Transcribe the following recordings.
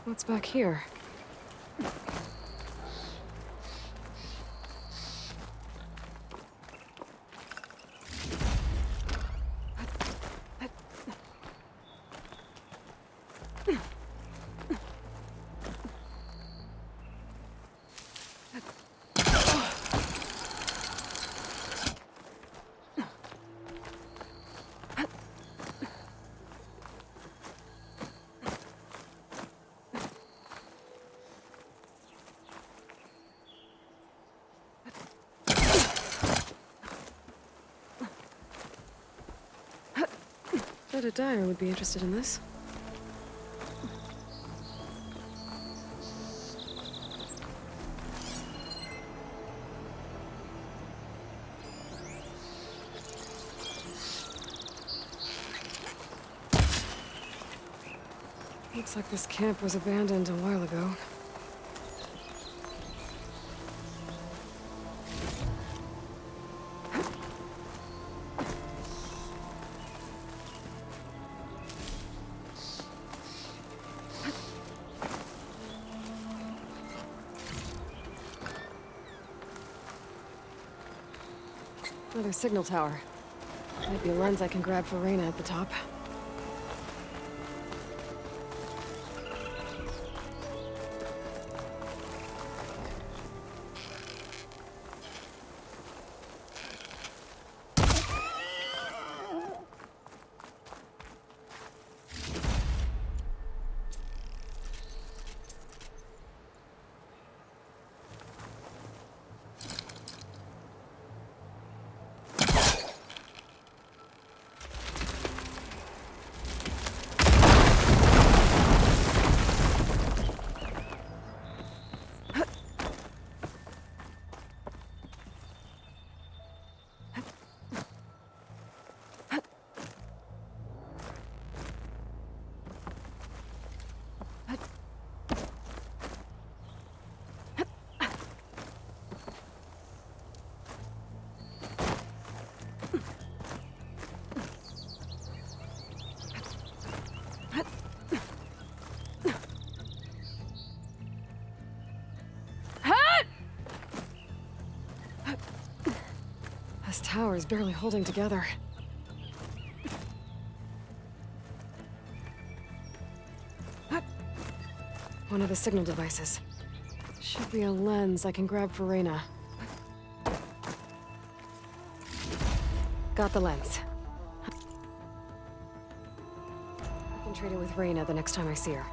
What's back here? Bet a dyer would be interested in this. Looks like this camp was abandoned a while ago. Another signal tower. Might be a lens I can grab for Reyna at the top. This tower is barely holding together. One of the signal devices. Should be a lens I can grab for Reyna. Got the lens. I can trade it with Reyna the next time I see her.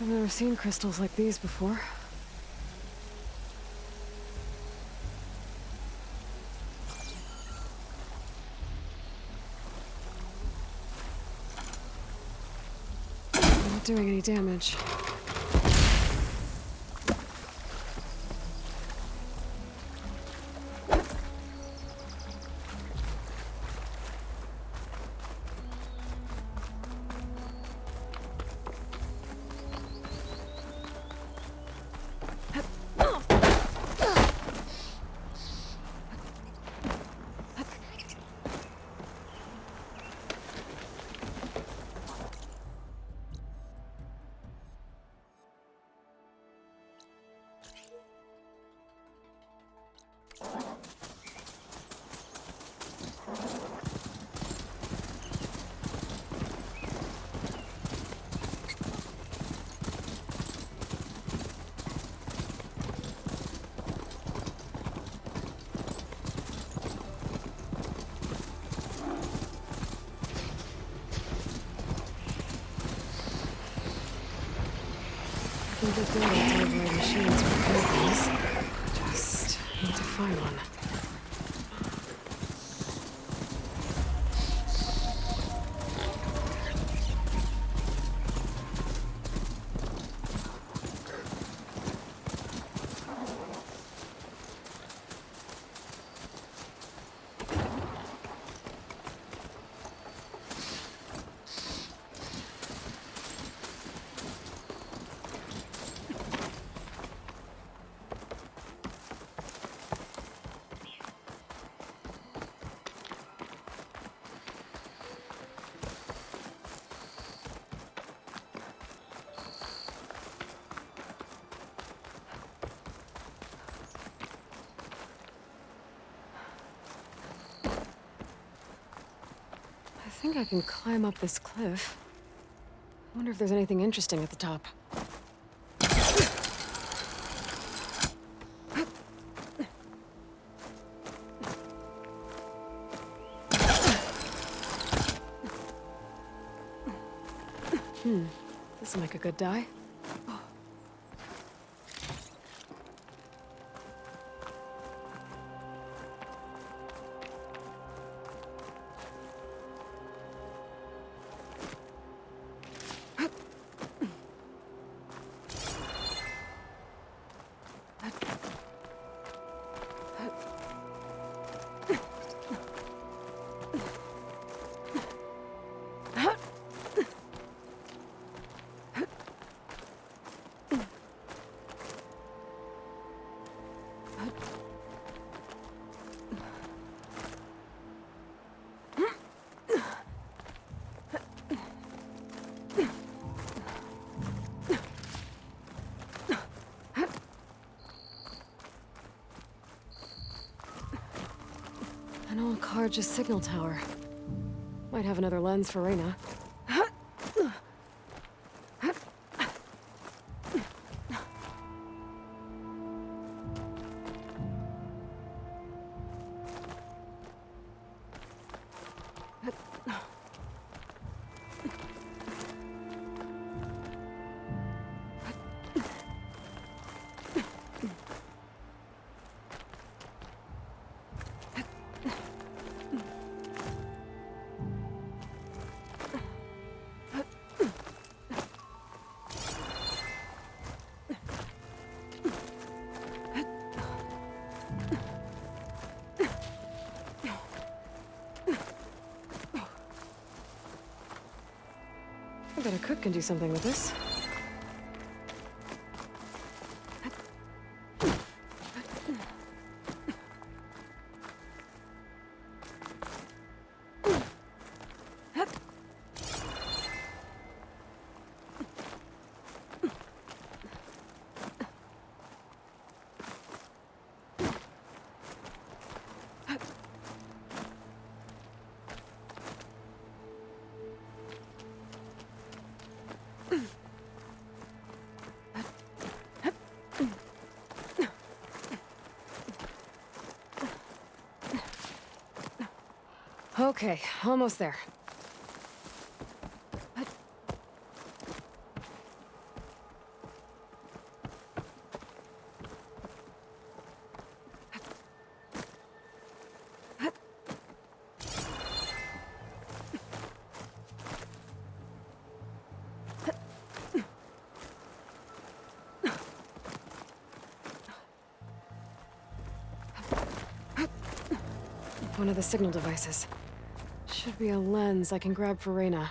I've never seen crystals like these before. Not doing any damage. I think they're building to override machines with weapons. Just need to find one. I think I can climb up this cliff. I wonder if there's anything interesting at the top. This'll make a good die. An old Carja signal tower. Might have another lens for Reyna. I bet a cook can do something with this. Okay, almost there. One of the signal devices. Should be a lens I can grab for Reyna.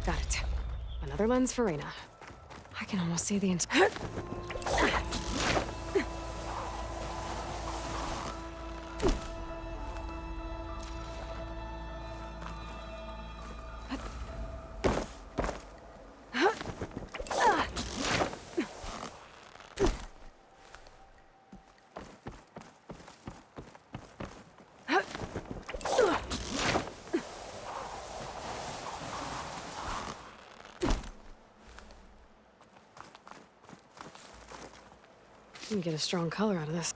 Got it. Another lens for Reyna. I can almost see the entire... You can get a strong color out of this.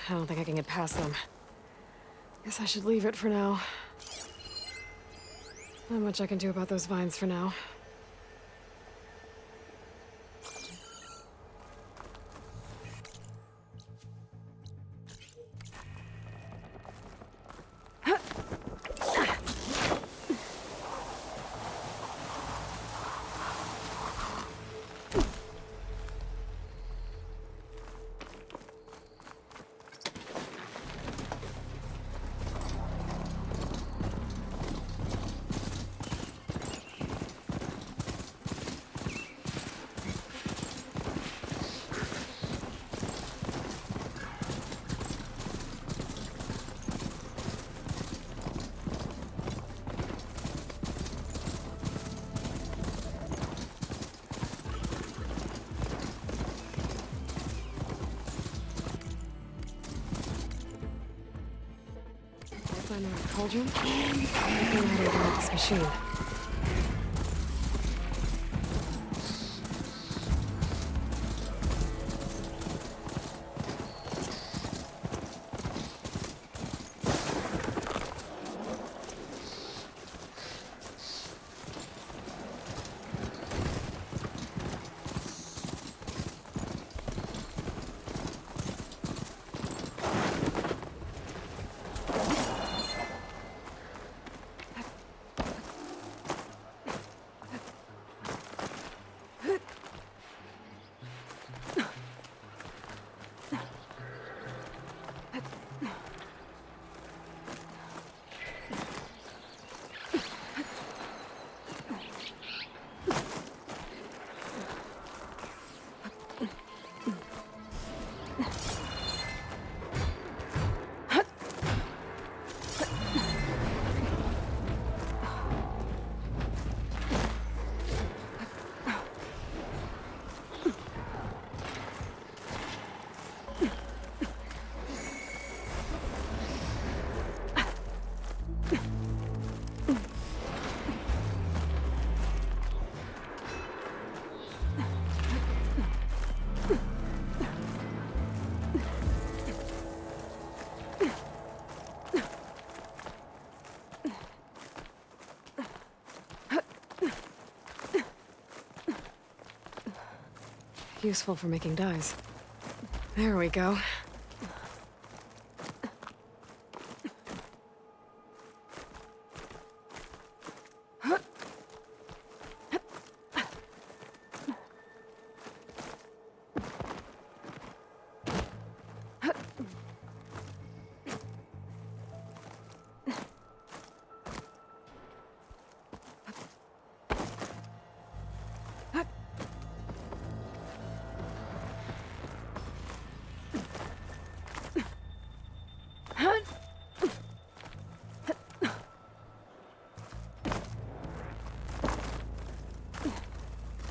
I don't think I can get past them. Guess I should leave it for now. Not much I can do about those vines for now. Find the right cauldron. I don't know how to open up this machine. Useful for making dyes. There we go.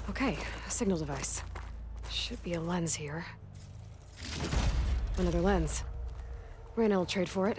Okay, a signal device. Should be a lens here. Another lens. Reyna will trade for it.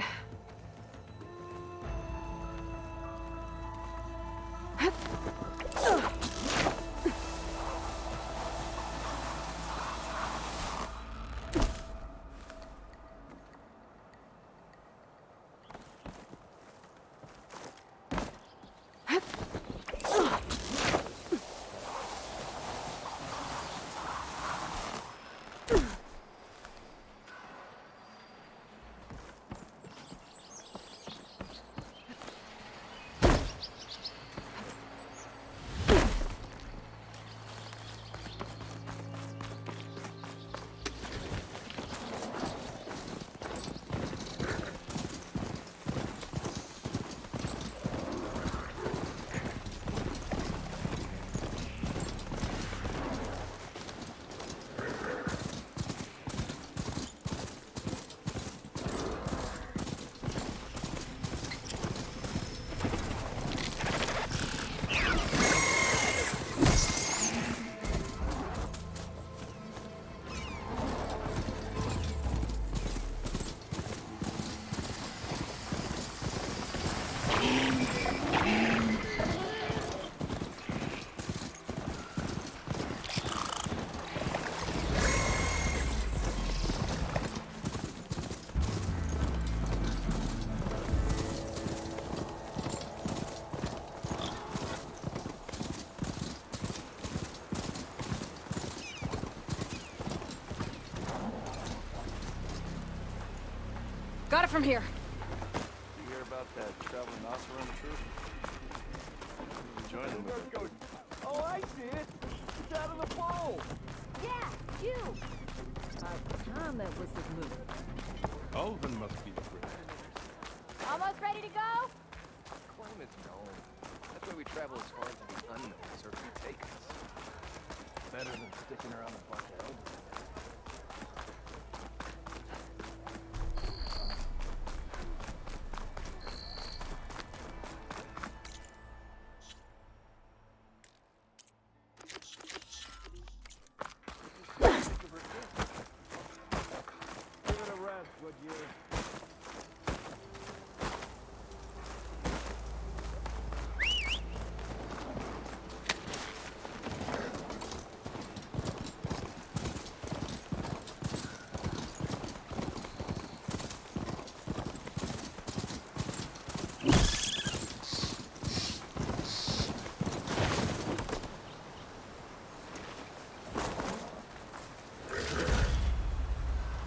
Got it from here. You hear about that traveling Oseram troop? Join them. Oh, I see it. It's out of the bowl. Yeah, you! Comment was his move. Alvin must be the Brit. Almost ready to go? Claim it's known. That's why we travel as far as the unknown, so if you take us. Better than sticking around the bunch of elders. Give it a rest, would you?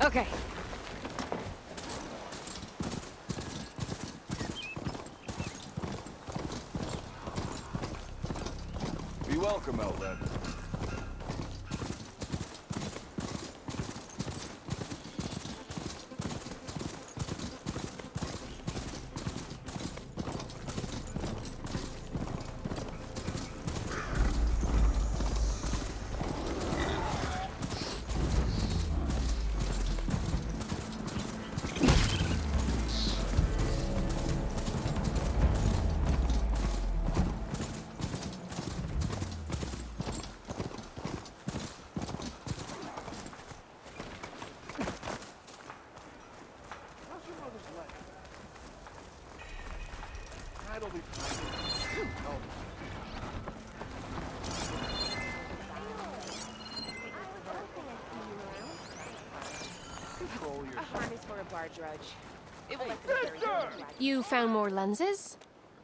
Okay. Be welcome, Outlander. How's your mother's leg? That'll be fine. Oh. Control A yourself. harness for a bar drudge. It will let them carry their flag. You found more lenses?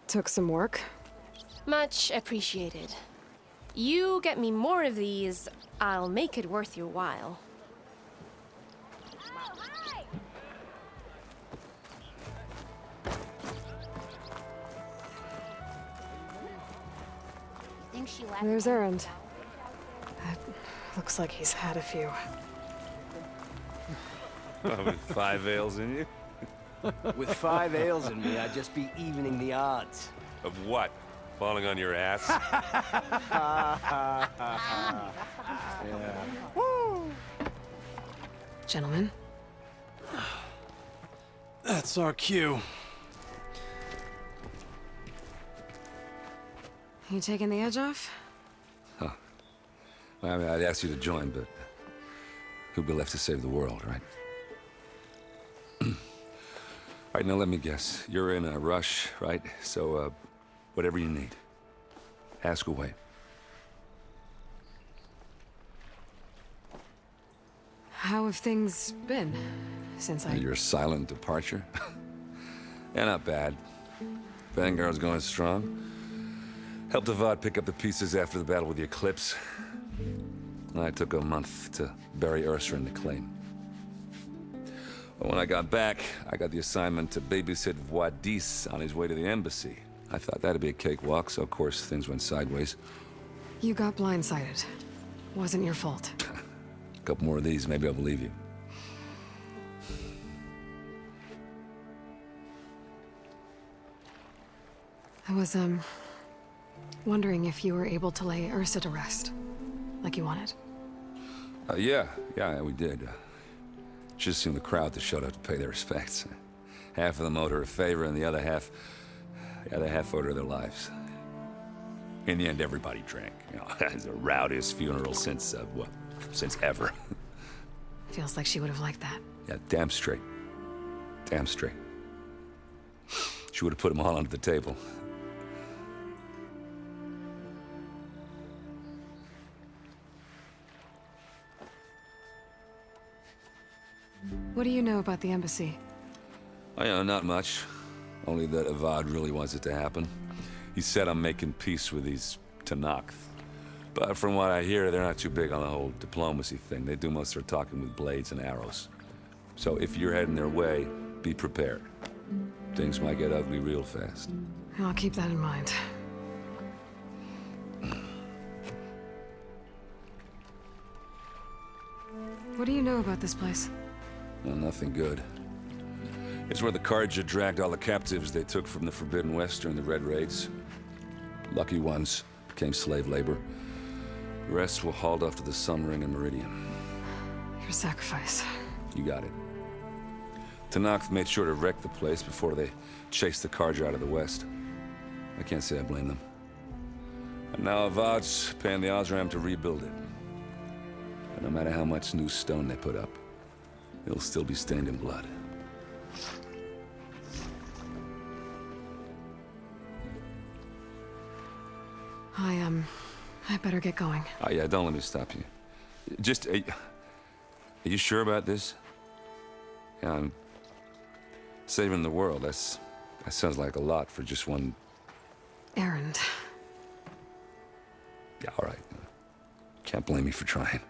Took some work. Much appreciated. You get me more of these, I'll make it worth your while. Think she left. There's Erend. Looks like he's had a few. With 5 ales in you? With 5 ales in me, I'd just be evening the odds. Of what? Falling on your ass? Gentlemen, That's our cue. you taking the edge off? I mean, I'd ask you to join, but who'd be left to save the world, right? All right, now let me guess. You're in a rush, right? So, whatever you need, ask away. How have things been since I... Your silent departure? Yeah, not bad. Vanguard's going strong. Helped Avad pick up the pieces after the battle with the Eclipse. I took a month to bury Ursa in the claim. But when I got back, I got the assignment to babysit Voidis on his way to the embassy. I thought that'd be a cakewalk, so of course things went sideways. You got blindsided. Wasn't your fault. A couple more of these, maybe I'll believe you. I was, wondering if you were able to lay Ursa to rest, like you wanted. Yeah, we did. Just seemed the crowd that showed up to pay their respects. Half of them owed her a favor, and the other half owed her their lives. In the end, everybody drank. You know, it's the rowdiest funeral since ever. Feels like she would have liked that. Yeah, damn straight. Damn straight. She would have put them all under the table. What do you know about the embassy? Oh, yeah, not much. Only that Avad really wants it to happen. He said I'm making peace with these Tenakth. But from what I hear, they're not too big on the whole diplomacy thing. They do most of their talking with blades and arrows. So if you're heading their way, be prepared. Things might get ugly real fast. I'll keep that in mind. What do you know about this place? Well, nothing good. It's where the Carja dragged all the captives they took from the Forbidden West during the Red Raids. Lucky ones became slave labor. The rest were hauled off to the Sun Ring and Meridian. Your sacrifice. You got it. Tenakth made sure to wreck the place before they chased the Carja out of the West. I can't say I blame them. And now Avad's paying the Osram to rebuild it. And no matter how much new stone they put up, it'll still be stained in blood. I better get going. Oh, yeah, don't let me stop you. Just, are you sure about this? Yeah, I'm saving the world. That sounds like a lot for just one... Erend. Yeah, all right. Can't blame me for trying.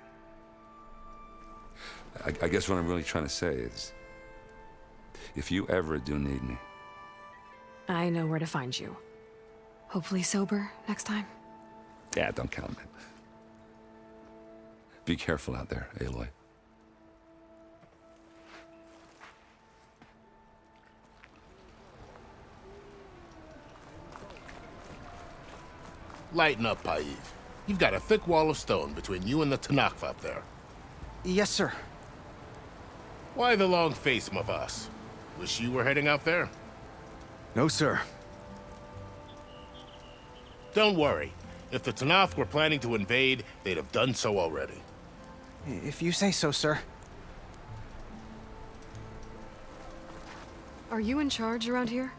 I guess what I'm really trying to say is, if you ever do need me... I know where to find you. Hopefully sober next time. Yeah, don't count on it. Be careful out there, Aloy. Lighten up, Paiv. You've got a thick wall of stone between you and the Tenakth up there. Yes, sir. Why the long face, Mavas? Wish you were heading out there? No, sir. Don't worry. If the Tenakth were planning to invade, they'd have done so already. If you say so, sir. Are you in charge around here?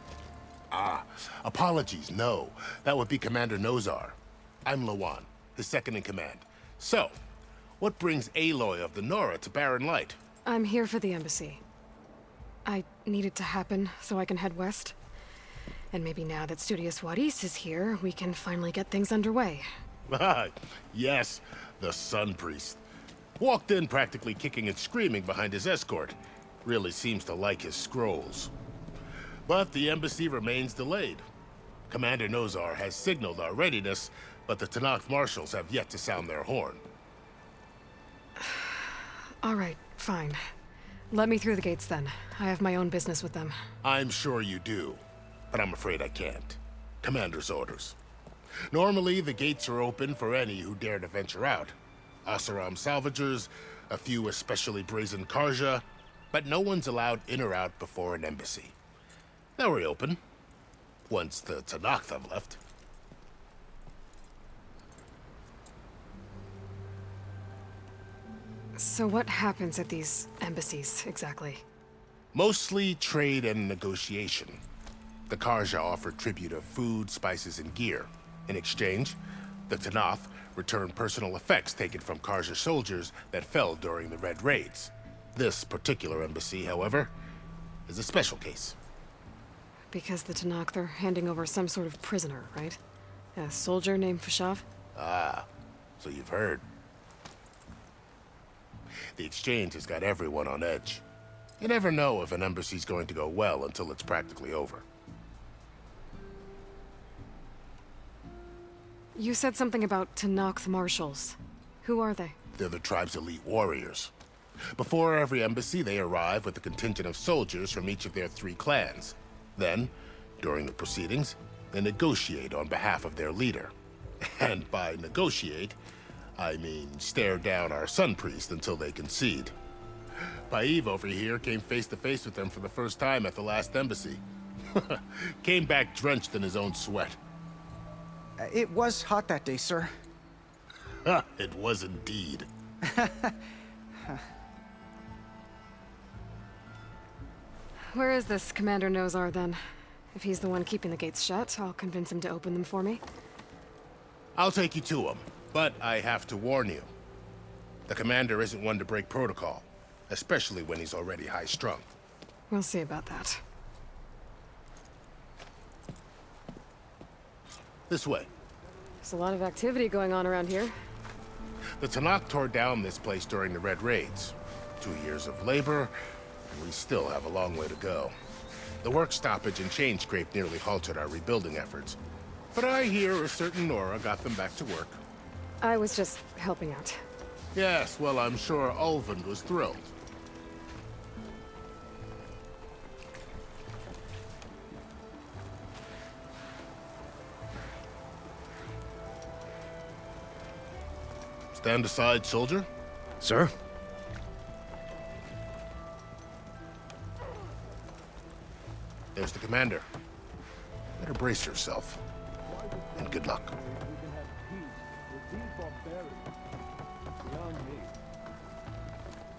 Apologies, no. That would be Commander Nozar. I'm Lawan, his second-in-command. So, what brings Aloy of the Nora to Barren Light? I'm here for the embassy. I need it to happen so I can head west. And maybe now that Studious Wadis is here, we can finally get things underway. Yes, the Sun Priest. Walked in practically kicking and screaming behind his escort. Really seems to like his scrolls. But the embassy remains delayed. Commander Nozar has signaled our readiness, but the Tenakth marshals have yet to sound their horn. All right, fine. Let me through the gates then. I have my own business with them. I'm sure you do, but I'm afraid I can't. Commander's orders. Normally, the gates are open for any who dare to venture out. Oseram salvagers, a few especially brazen Karja, but no one's allowed in or out before an embassy. They'll reopen, once the Tenakth have left. So what happens at these embassies, exactly? Mostly trade and negotiation. The Karja offer tribute of food, spices, and gear. In exchange, the Tenakth return personal effects taken from Karja soldiers that fell during the Red Raids. This particular embassy, however, is a special case. Because the Tenakth are handing over some sort of prisoner, right? A soldier named Fashav? Ah, so you've heard. The exchange has got everyone on edge. You never know if an embassy's going to go well until it's practically over. You said something about Tenakth marshals. Who are they? They're the tribe's elite warriors. Before every embassy, they arrive with a contingent of soldiers from each of their 3 clans. Then, during the proceedings, they negotiate on behalf of their leader. And by negotiate, I mean stare down our Sun Priest until they concede. Paiv over here came face to face with them for the first time at the last embassy. Came back drenched in his own sweat. It was hot that day, sir. It was indeed. Where is this Commander Nozar, then? If he's the one keeping the gates shut, I'll convince him to open them for me. I'll take you to him, but I have to warn you. The commander isn't one to break protocol, especially when he's already high-strung. We'll see about that. This way. There's a lot of activity going on around here. The Tenakth tore down this place during the Red Raids. 2 years of labor, and we still have a long way to go. The work stoppage and chain scrape nearly halted our rebuilding efforts. But I hear a certain Nora got them back to work. I was just helping out. Yes, well, I'm sure Ulvund was thrilled. Stand aside, soldier. Sir? There's the commander. Better brace yourself. And good luck.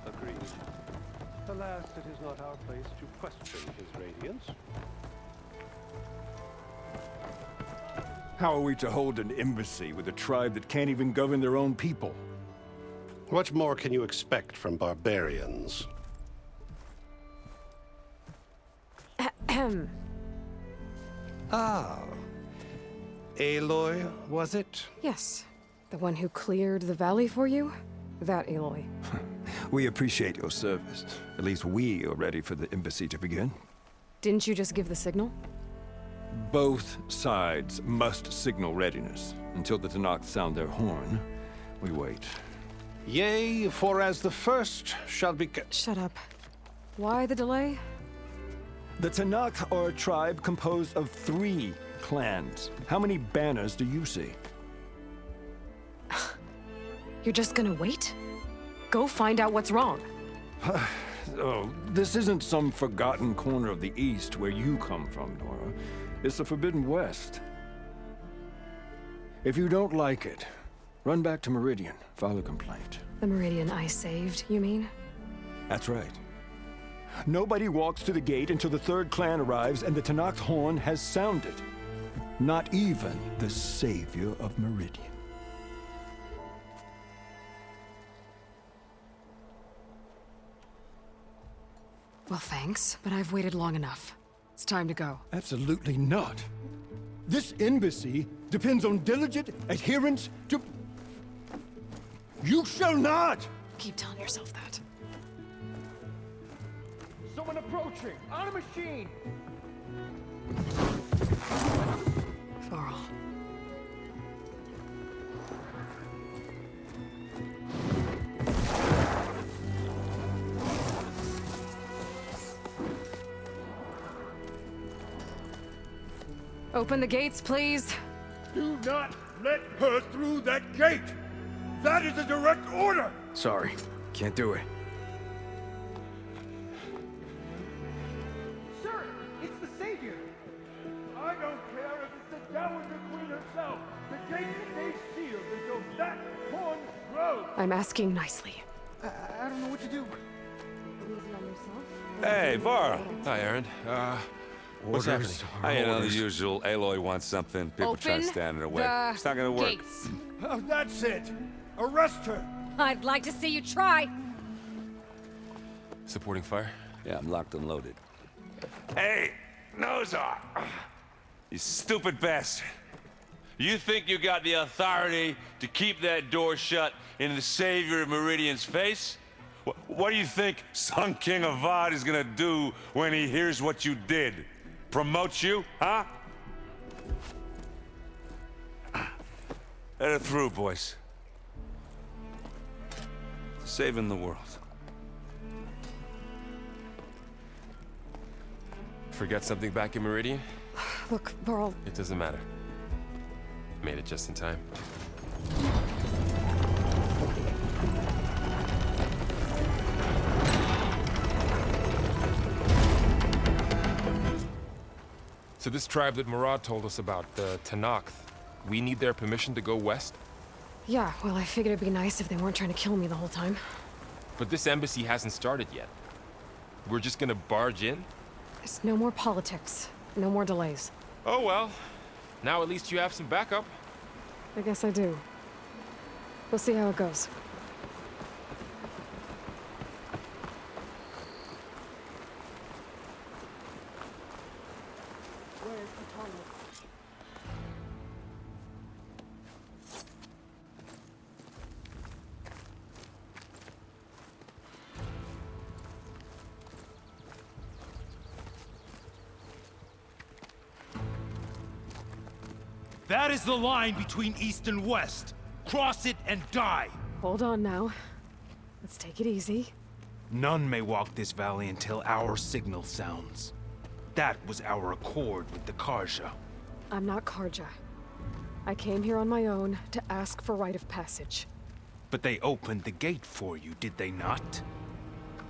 Agreed. Alas, it is not our place to question his radiance. How are we to hold an embassy with a tribe that can't even govern their own people? What more can you expect from barbarians? Ah. Aloy, was it? Yes. The one who cleared the valley for you? That Aloy. We appreciate your service. At least we are ready for the embassy to begin. Didn't you just give the signal? Both sides must signal readiness. Until the Tenakth sound their horn, we wait. Yea, for as the first shall be... Shut up. Why the delay? The Tenakth are a tribe composed of 3 clans. How many banners do you see? You're just gonna wait? Go find out what's wrong. Oh, this isn't some forgotten corner of the East where you come from, Nora. It's the Forbidden West. If you don't like it, run back to Meridian, file a complaint. The Meridian I saved, you mean? That's right. Nobody walks to the gate until the 3rd clan arrives and the Tenakth horn has sounded. Not even the savior of Meridian. Well, thanks, but I've waited long enough. It's time to go. Absolutely not. This embassy depends on diligent adherence to... You shall not! Keep telling yourself that. Someone approaching! On a machine! Varl. Open the gates, please. Do not let her through that gate! That is a direct order! Sorry, can't do it. Sir, it's the Savior! I don't care if it's the Dowager Queen herself! The gate stays sealed until that horn grows! I'm asking nicely. I don't know what to do. Hey, Varl. Hi, Aaron. What's happening? You know, the usual. Aloy wants something. People try to Open stand in her way. the It's not gonna work. gates. Oh, that's it! Arrest her! I'd like to see you try. Supporting fire? Yeah, I'm locked and loaded. Hey, Nozar! You stupid bastard. You think you got the authority to keep that door shut in the Savior of Meridian's face? What do you think Sun King Avad is gonna do when he hears what you did? Promote you, huh? Let her through, boys. Saving the world. Forget something back in Meridian? Look, Varl, It doesn't matter. Made it just in time. So this tribe that Murad told us about, the Tanakh, we need their permission to go west? yeah, well, I figured it'd be nice if they weren't trying to kill me the whole time. But this embassy hasn't started yet. We're just gonna barge in? There's no more politics. No more delays. Oh well. Now at least you have some backup. I guess I do. We'll see how it goes. That is the line between East and West. Cross it and die. Hold on now. Let's take it easy. None may walk this valley until our signal sounds. That was our accord with the Karja. I'm not Karja. I came here on my own to ask for rite of passage. But they opened the gate for you, did they not?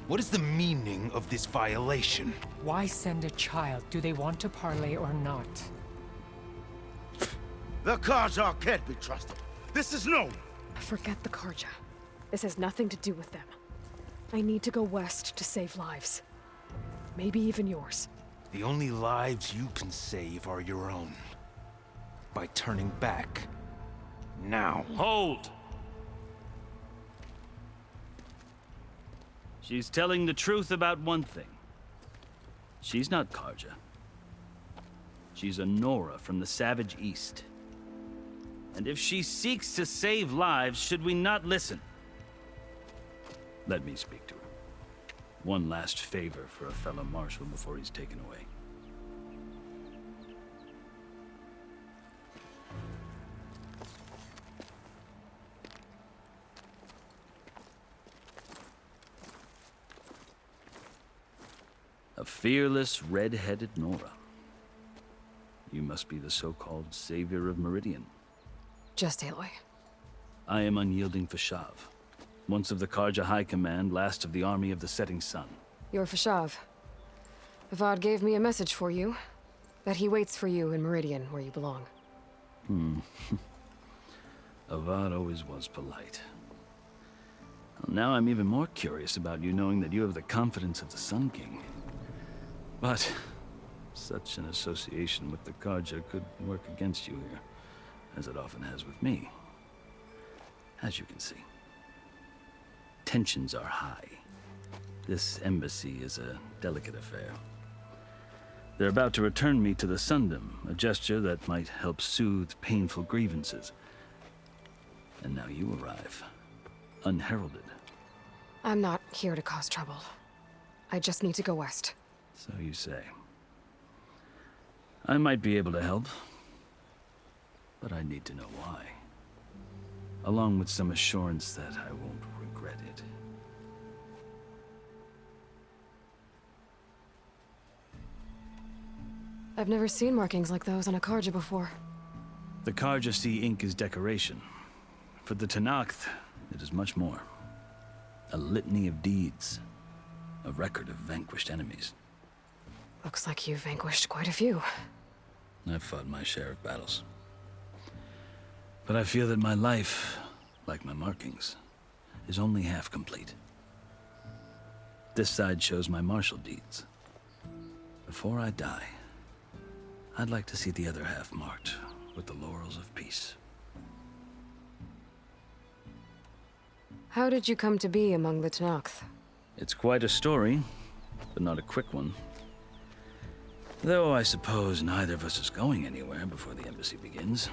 What is the meaning of this violation? Why send a child? Do they want to parley or not? The Karja can't be trusted. This is known. Forget the Karja. This has nothing to do with them. I need to go west to save lives. Maybe even yours. The only lives you can save are your own. By turning back. Now. Hold! She's telling the truth about one thing. She's not Karja. She's a Nora from the Savage East. And if she seeks to save lives, should we not listen? Let me speak to her. One last favor for a fellow marshal before he's taken away. A fearless, red-headed Nora. You must be the so-called Savior of Meridian. Just Aloy. I am unyielding Fashav. Once of the Karja High Command, last of the Army of the Setting Sun. You're Fashav. Avad gave me a message for you. That he waits for you in Meridian, where you belong. Avad always was polite. Well, now I'm even more curious about you knowing that you have the confidence of the Sun King. But such an association with the Karja could work against you here, as it often has with me. As you can see, tensions are high. This embassy is a delicate affair. They're about to return me to the Sundom, a gesture that might help soothe painful grievances. And now you arrive, unheralded. I'm not here to cause trouble. I just need to go west. So you say. I might be able to help, but I need to know why. Along with some assurance that I won't regret it. I've never seen markings like those on a Karja before. The Karja see ink as decoration. For the Tenakth, it is much more. A litany of deeds. A record of vanquished enemies. Looks like you've vanquished quite a few. I've fought my share of battles. But I feel that my life, like my markings, is only half complete. This side shows my martial deeds. Before I die, I'd like to see the other half marked with the laurels of peace. How did you come to be among the Tenakth? It's quite a story, but not a quick one. Though I suppose neither of us is going anywhere before the embassy begins.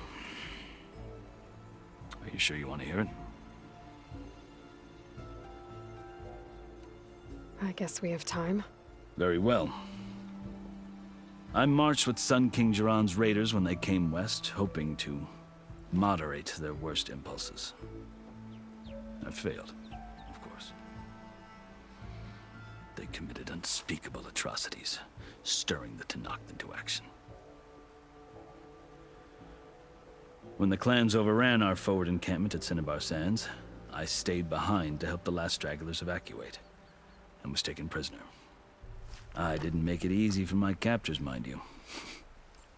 Are you sure you want to hear it? I guess we have time. Very well. I marched with Sun King Jiran's raiders when they came west, hoping to moderate their worst impulses. I failed, of course. They committed unspeakable atrocities, stirring the Tenakth into action. When the clans overran our forward encampment at Cinnabar Sands, I stayed behind to help the last stragglers evacuate, and was taken prisoner. I didn't make it easy for my captors, mind you.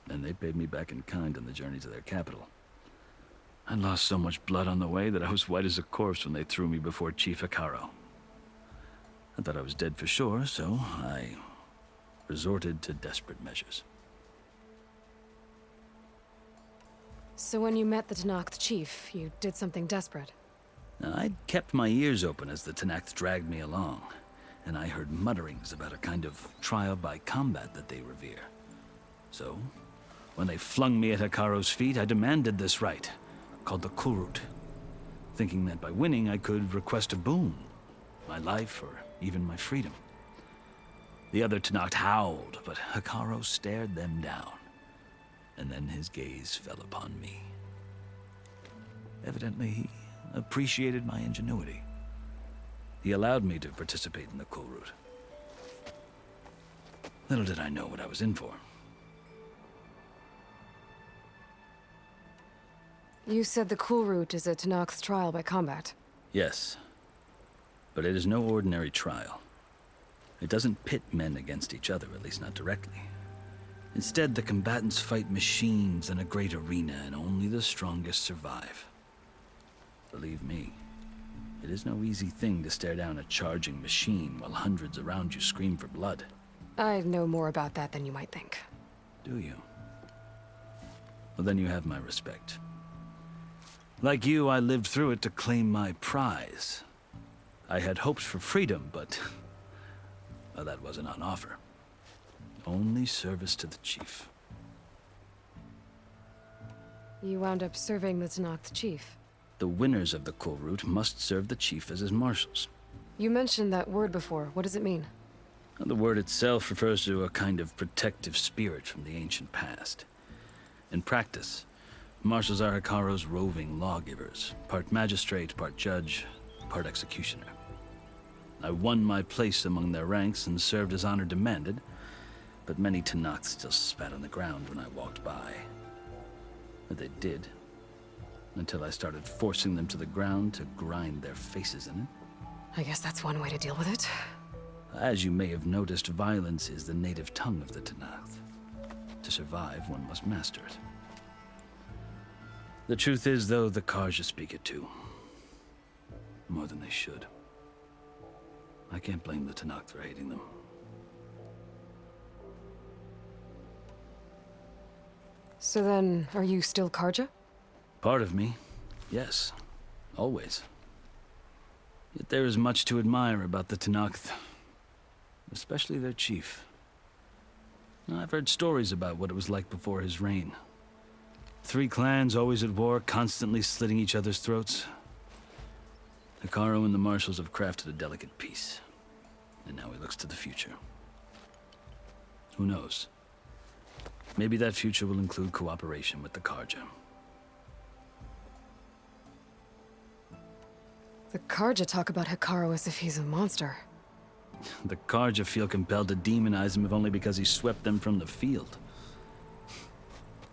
And they paid me back in kind on the journey to their capital. I lost so much blood on the way that I was white as a corpse when they threw me before Chief Hekarro. I thought I was dead for sure, so I resorted to desperate measures. So when you met the Tenakth chief, you did something desperate? Now, I'd kept my ears open as the Tenakth dragged me along, and I heard mutterings about a kind of trial by combat that they revere. So, when they flung me at Hekarro's feet, I demanded this right, called the Kulrut, thinking that by winning I could request a boon, my life or even my freedom. The other Tenakth howled, but Hekarro stared them down, and then his gaze fell upon me. Evidently, he appreciated my ingenuity. He allowed me to participate in the Kulrut. Little did I know what I was in for. You said the Kulrut is a Tenakth trial by combat. Yes, but it is no ordinary trial. It doesn't pit men against each other, at least not directly. Instead, the combatants fight machines in a great arena, and only the strongest survive. Believe me, it is no easy thing to stare down a charging machine while hundreds around you scream for blood. I know more about that than you might think. Do you? Well, then you have my respect. Like you, I lived through it to claim my prize. I had hoped for freedom, but well, that wasn't on offer. Only service to the chief. You wound up serving the Tenakth chief. The winners of the Kulrut must serve the chief as his marshals. You mentioned that word before. What does it mean? The word itself refers to a kind of protective spirit from the ancient past. In practice, marshals are Hekarro's roving lawgivers, part magistrate, part judge, part executioner. I won my place among their ranks and served as honor demanded, but many Tenakth still spat on the ground when I walked by. But they did, until I started forcing them to the ground to grind their faces in it. I guess that's one way to deal with it. As you may have noticed, violence is the native tongue of the Tenakth. To survive, one must master it. The truth is, though, the Karja speak it too. More than they should. I can't blame the Tenakth for hating them. So then, are you still Karja? Part of me, yes. Always. Yet there is much to admire about the Tenakth. Especially their chief. I've heard stories about what it was like before his reign. 3 clans always at war, constantly slitting each other's throats. Hekarro and the Marshals have crafted a delicate peace. And now he looks to the future. Who knows? Maybe that future will include cooperation with the Karja. The Karja talk about Hekarro as if he's a monster. The Karja feel compelled to demonize him if only because he swept them from the field.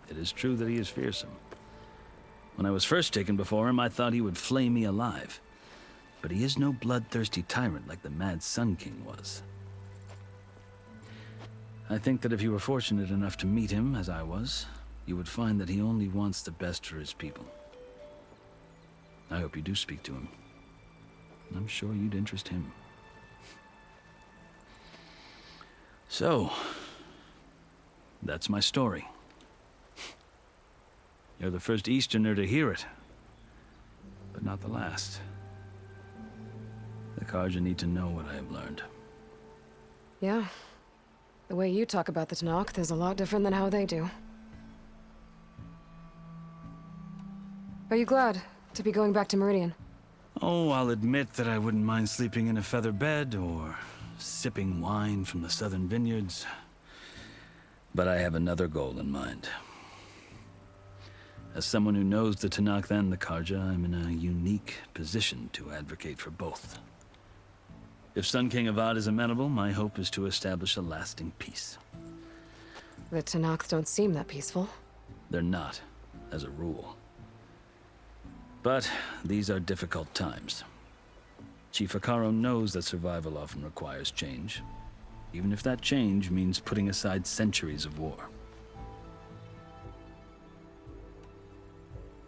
It is true that he is fearsome. When I was first taken before him, I thought he would flay me alive. But he is no bloodthirsty tyrant like the Mad Sun King was. I think that if you were fortunate enough to meet him, as I was, you would find that he only wants the best for his people. I hope you do speak to him. I'm sure you'd interest him. So, that's my story. You're the first Easterner to hear it, but not the last. The Karja need to know what I have learned. Yeah. The way you talk about the Tenakth is a lot different than how they do. Are you glad to be going back to Meridian? Oh, I'll admit that I wouldn't mind sleeping in a feather bed or sipping wine from the southern vineyards. But I have another goal in mind. As someone who knows the Tenakth and the Karja, I'm in a unique position to advocate for both. If Sun King Avad is amenable, my hope is to establish a lasting peace. The Tenakth don't seem that peaceful. They're not, as a rule. But these are difficult times. Chief Hekarro knows that survival often requires change, even if that change means putting aside centuries of war.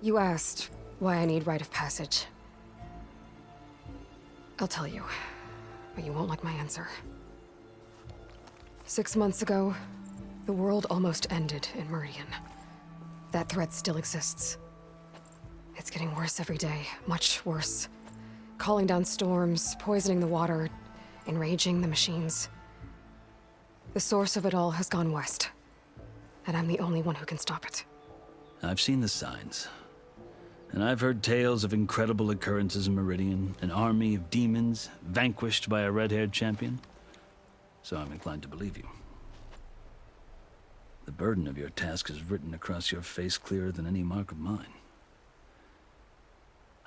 You asked why I need rite of passage. I'll tell you, but you won't like my answer. 6 months ago, the world almost ended in Meridian. That threat still exists. It's getting worse every day, much worse. Calling down storms, poisoning the water, enraging the machines. The source of it all has gone west, and I'm the only one who can stop it. I've seen the signs. And I've heard tales of incredible occurrences in Meridian, an army of demons vanquished by a red-haired champion. So I'm inclined to believe you. The burden of your task is written across your face clearer than any mark of mine.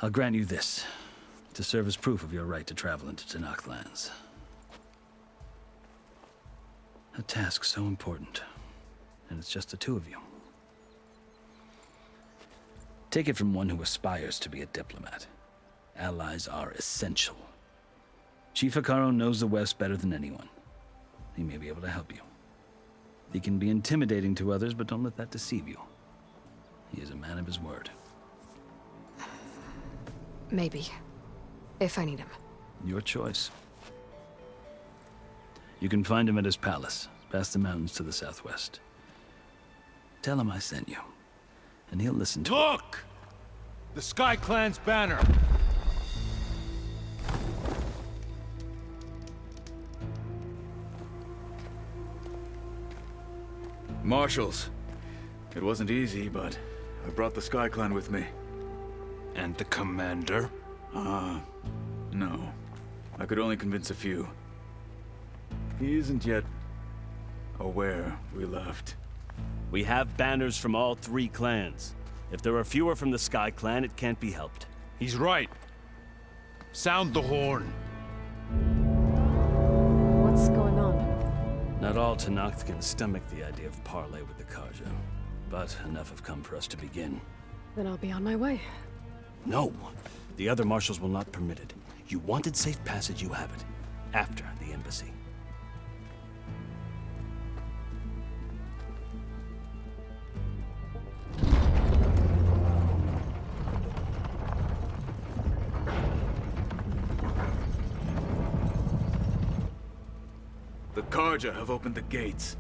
I'll grant you this, to serve as proof of your right to travel into Tenakth lands. A task so important, and it's just the 2 of you. Take it from one who aspires to be a diplomat. Allies are essential. Chief Hekarro knows the West better than anyone. He may be able to help you. He can be intimidating to others, but don't let that deceive you. He is a man of his word. Maybe. If I need him. Your choice. You can find him at his palace, past the mountains to the southwest. Tell him I sent you, and he'll listen to it. Look! The Sky Clan's banner! Marshals. It wasn't easy, but I brought the Sky Clan with me. And the commander? No. I could only convince a few. He isn't yet aware we left. We have banners from all 3 clans. If there are fewer from the Sky Clan, it can't be helped. He's right. Sound the horn. What's going on? Not all Tenakth can stomach the idea of parley with the Karja, but enough have come for us to begin. Then I'll be on my way. No! The other marshals will not permit it. You wanted safe passage, you have it. After the embassy. The Karja have opened the gates.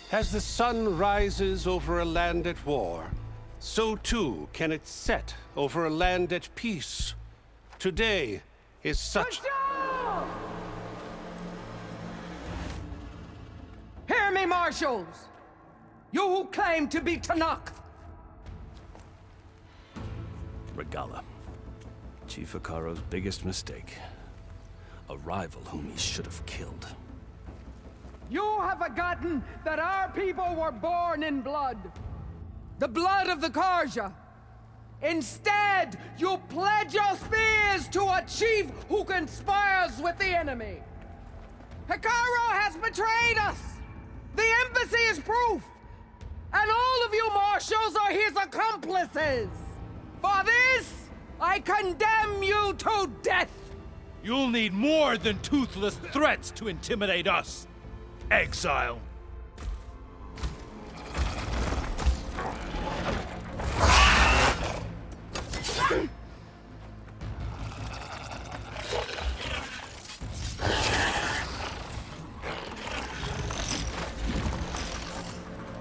As the sun rises over a land at war, so too can it set over a land at peace. Today is such... Hear me, marshals! You who claim to be Tanakh! Regala. Chief Hikaro's biggest mistake. A rival whom he should have killed. You have forgotten that our people were born in blood. The blood of the Karja. Instead, you pledge your spears to a chief who conspires with the enemy. Hikaro has betrayed us! The embassy is proof! And all of you marshals are his accomplices! For this, I condemn you to death! You'll need more than toothless threats to intimidate us. Exile.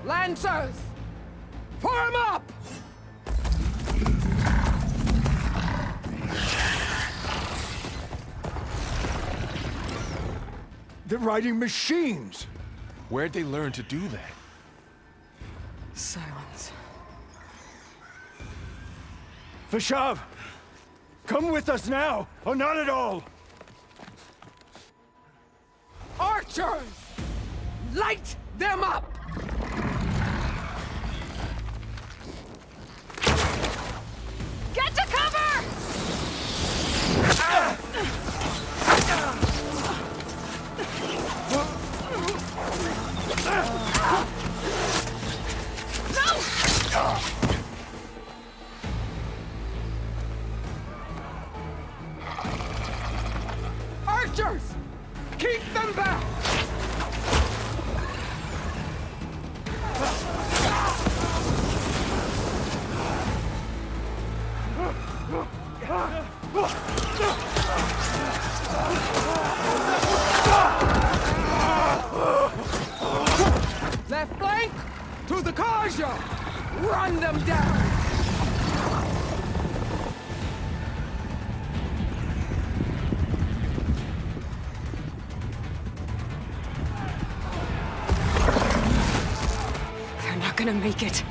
Lancers! Form up! They're riding machines! Where'd they learn to do that? Silence. Vashav! Come with us now, or not at all! Archers! Light them up! Get to cover! Archers! Keep them back! Left flank! To the Karja! Run them down! They're not gonna make it.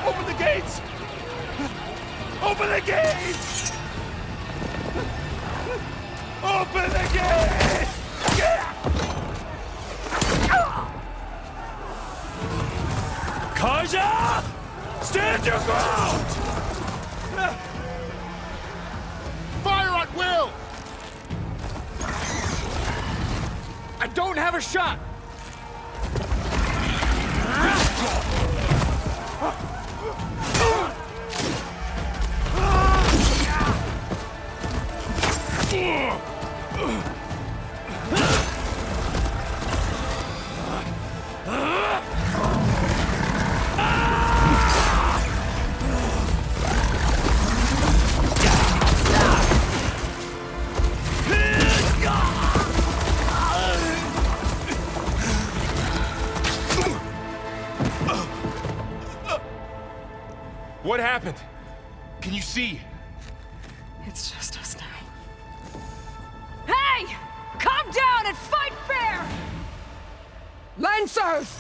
Open the gates! Open the gates! Open the gates! Karja! Stand your ground! Fire at will! I don't have a shot! What happened? Can you see? It's just us now. Hey! Calm down and fight fair! Lancers!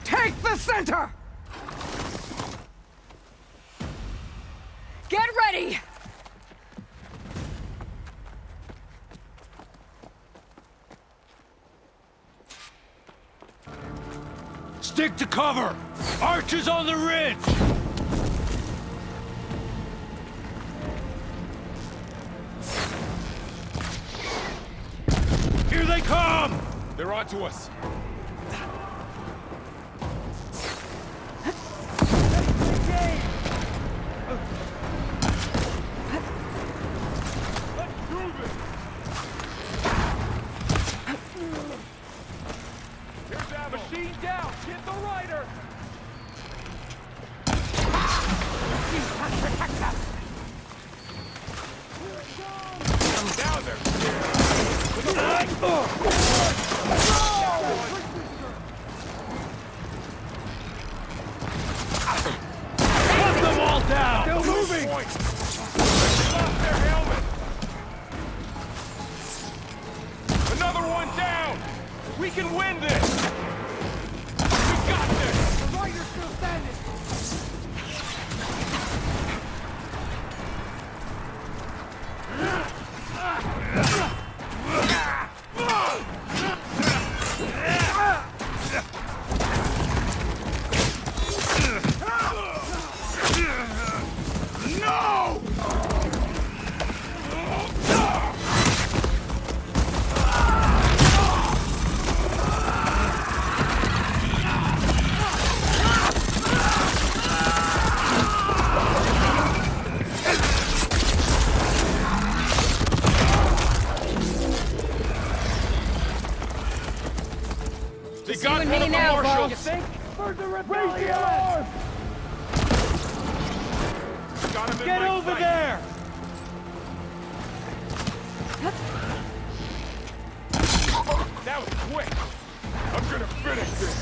Take the center! Get ready! Stick to cover! Archers on the ridge! Here they come! They're onto us. Machine down! Get the rider! can win this! We got this! The warrior's still standing! No! They got one of the marshals! You think? For the rebellion! Raise the alarm! Got him in Get my over sight. there! That was quick! I'm gonna finish this!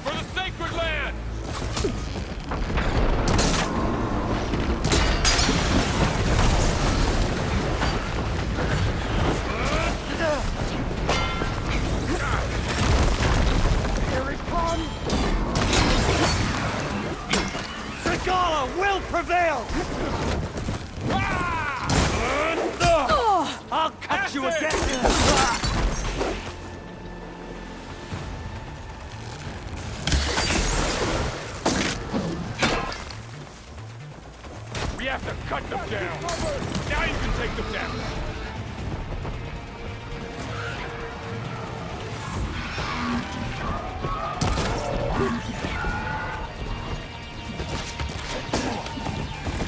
For the sacred land! Here it comes! Regala will prevail! I'll cut you again! We have to cut them down! Now you can take them down!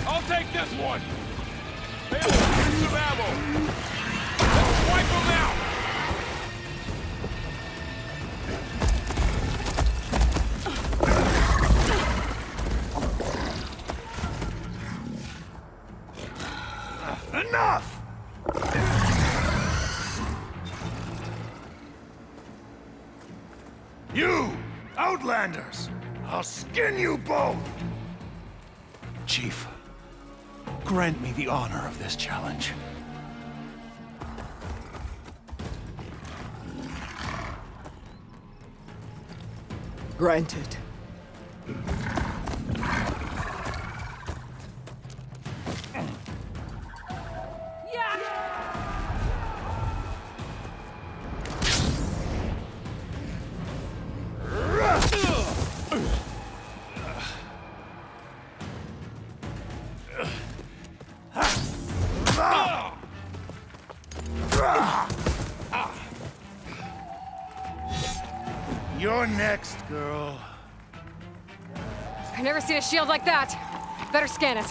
I'll take this one! Hey, here's some ammo! Let's wipe them out! Enough! You, Outlanders! I'll skin you both! Chief, grant me the honor of this challenge. Granted. You're next, girl. I've never seen a shield like that. Better scan it.